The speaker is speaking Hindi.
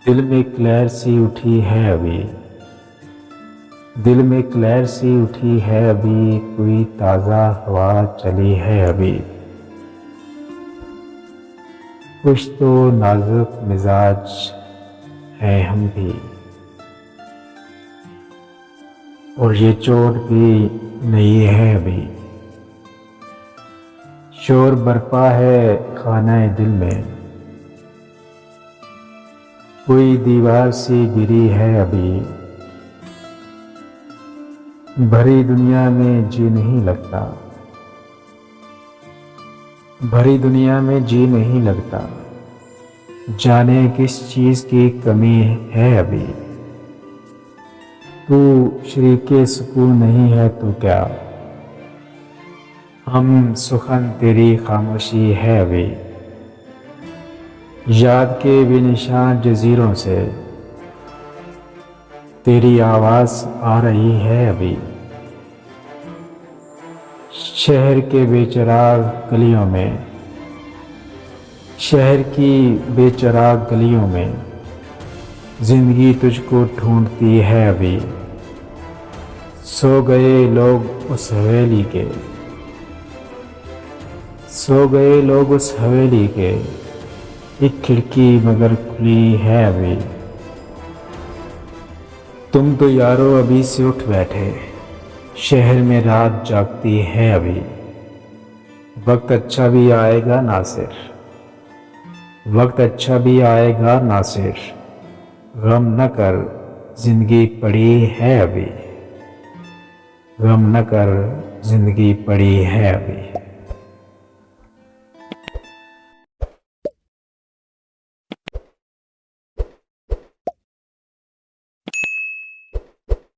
दिल में क्लैर सी उठी है अभी, दिल में क्लैर सी उठी है अभी, कोई ताज़ा हवा चली है अभी। कुछ तो नाजुक मिजाज है हम भी, और ये चोट भी नहीं है अभी। शोर बरपा है खाना दिल में, कोई दीवार सी गिरी है अभी। भरी दुनिया में जी नहीं लगता, भरी दुनिया में जी नहीं लगता, जाने किस चीज की कमी है अभी। तू शरीके सुकून नहीं है तो क्या, हम सुखन तेरी खामोशी है अभी। याद के बेनिशान जजीरों से तेरी आवाज़ आ रही है अभी। शहर के बेचराग गलियों में, शहर की बेचराग गलियों में जिंदगी तुझको ढूंढती है अभी। सो गए लोग उस हवेली के, सो गए लोग उस हवेली के, एक खिड़की मगर खुली है अभी। तुम तो यारो अभी से उठ बैठे, शहर में रात जागती है अभी। वक्त अच्छा भी आएगा नासिर, वक्त अच्छा भी आएगा नासिर, गम न कर जिंदगी पड़ी है अभी, गम न कर जिंदगी पड़ी है अभी।